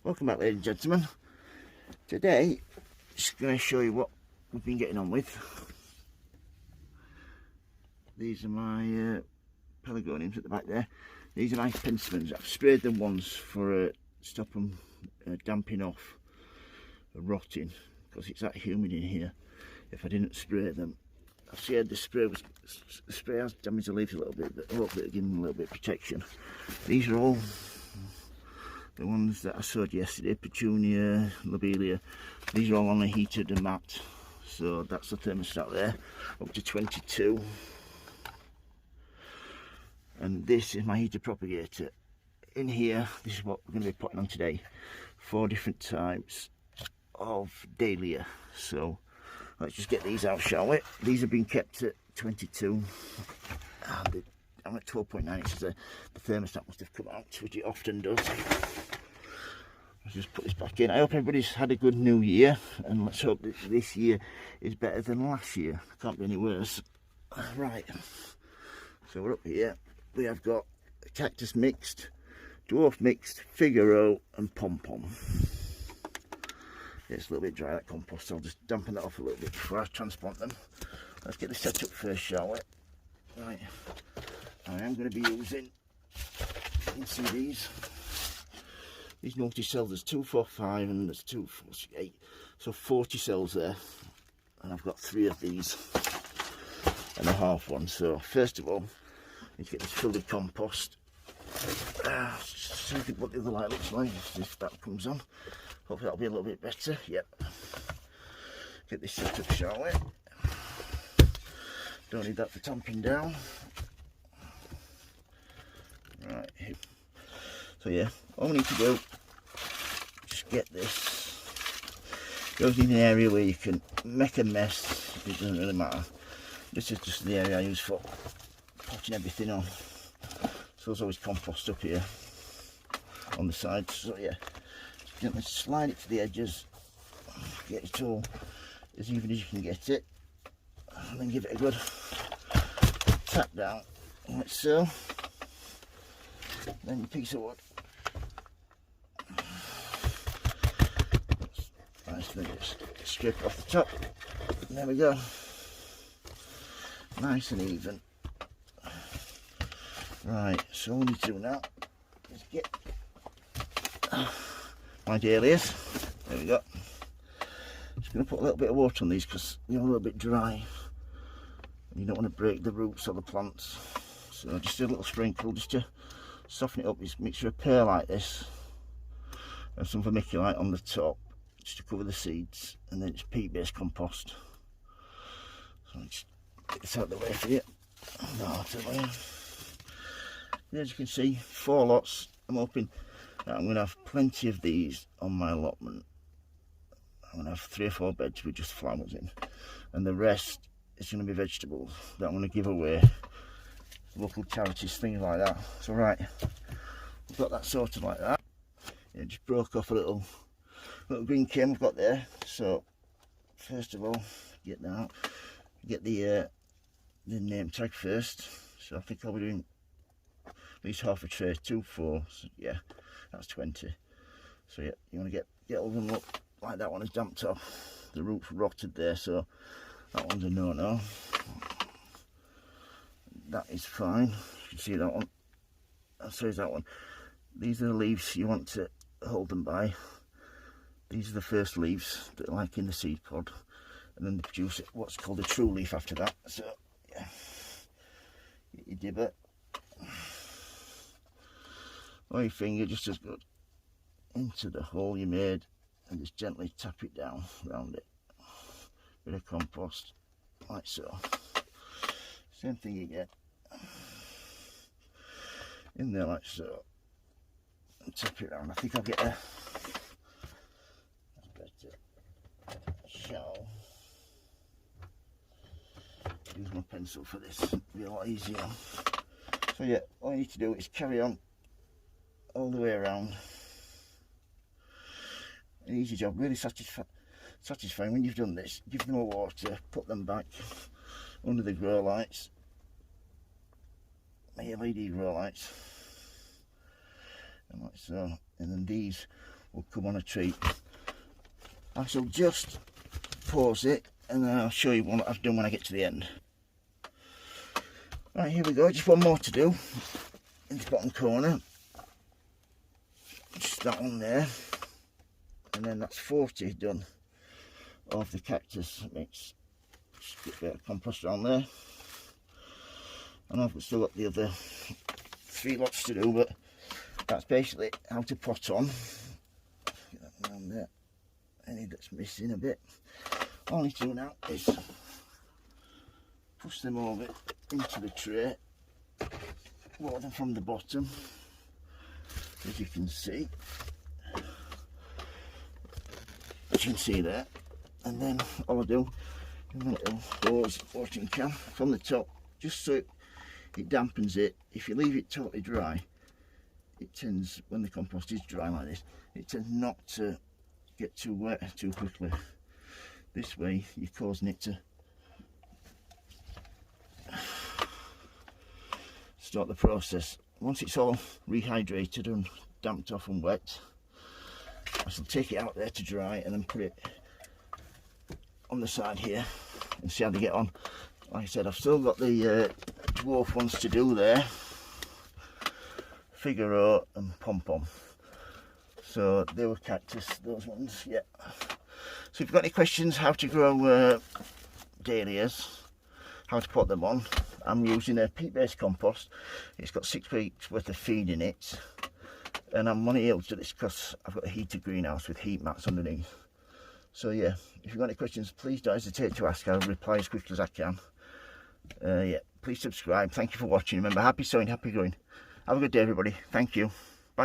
Welcome back, ladies and gentlemen. Today, just going to show you what we've been getting on with. These are my pelargoniums at the back there. These are nice penstemons. I've sprayed them once for stop them damping off, rotting, because it's that humid in here. If I didn't spray them, I've seen the spray has damaged the leaves a little bit, but hopefully it'll give them a little bit of protection. These are all the ones that I sowed yesterday, petunia, lobelia. These are all on a heated and mat, so that's the thermostat there, up to 22. And this is my heater propagator. In here, this is what we're going to be putting on today. 4 different types of dahlia. So let's just get these out, shall we? These have been kept at 22. And I'm at 12.9, it says the thermostat must have come out, which it often does. Let's just put this back in. I hope everybody's had a good new year, and let's hope that this year is better than last year. It can't be any worse. Right, so we're up here. We have got cactus mixed, dwarf mixed, Figaro and pom-pom. It's a little bit dry, that compost, so I'll just dampen that off a little bit before I transplant them. Let's get this set up first, shall we? Right, I am going to be using, you can see these multi-cells. There's 245 and there's 248, so 40 cells there, and I've got 3 of these and a half one. So first of all, I need to get this filled with compost. See what the other light looks like, if that comes on. Hopefully that'll be a little bit better. Yep. Get this set up, shall we? Don't need that for tamping down. Right. So yeah, all we need to do, just get this. Goes in an area where you can make a mess. It doesn't really matter. This is just the area I use for potting everything on. So there's always compost up here on the sides. So yeah, just gently slide it to the edges. Get it all as even as you can get it, and then give it a good tap down, like so. Then your piece of wood. Nicely just strip off the top. And there we go. Nice and even. Right, so all we need to do now is get my dahlias. There we go. Just going to put a little bit of water on these because they're a little bit dry. And you don't want to break the roots or the plants. So just a little sprinkle just to soften it up. Just mixture of pear like this and some vermiculite on the top just to cover the seeds, and then it's peat-based compost. So I'll just get this out of the way for you. As you can see, 4 lots. I'm hoping that I'm going to have plenty of these on my allotment. I'm going to have 3 or 4 beds with just flowers in, and the rest is going to be vegetables that I'm going to give away, local charities, things like that. So right, we've got that sorted like that. It just broke off a little green cane I've got there. So first of all, get that out. Get the name tag first. So I think I'll be doing at least half a tray, 2, 4. So yeah, that's 20. So yeah, you want to get all of them up like that one is damped off. The roots rotted there, so that one's a no-no. That is fine. You can see that one. So is that one. These are the leaves you want to hold them by. These are the first leaves that are like in the seed pod, and then they produce what's called a true leaf after that. So yeah, get your dibber or your finger just as good into the hole you made, and just gently tap it down around it. Bit of compost like so. Same thing you get in there like so, and tap it around. I think I'll get a shall use my pencil for this. It'll be a lot easier. So yeah, all you need to do is carry on all the way around. An easy job, really satisfying. When you've done this, give them a water, put them back under the grow lights, my LED grow lights, and like so. And then these will come on a treat. I shall just pause it and then I'll show you what I've done when I get to the end. Right, here we go, just one more to do in the bottom corner. Just that one there, and then that's 40 done of the cactus mix. Just get a bit of compost around there, and I've still got the other 3 lots to do, but that's basically how to pot on. Get that around there, any that's missing a bit. All I need to do now is push them over into the tray, water them from the bottom, as you can see. As you can see there, and then all I do is a little hose watering can from the top, just so it dampens it. If you leave it totally dry, it tends, when the compost is dry like this, it tends not to get too wet too quickly. This way you're causing it to start the process. Once it's all rehydrated and damped off and wet, I shall take it out there to dry and then put it on the side here and see how they get on. Like I said, I've still got the dwarf ones to do there, Figaro and Pom Pom. So they were cactus, those ones, yeah. So if you've got any questions how to grow dahlias, how to put them on, I'm using a peat-based compost. It's got 6 weeks worth of feed in it, and I'm only able to do this because I've got a heated greenhouse with heat mats underneath. So yeah, if you've got any questions, please don't hesitate to ask. I'll reply as quickly as I can. Yeah, please subscribe. Thank you for watching. Remember, happy sowing, happy growing. Have a good day, everybody. Thank you.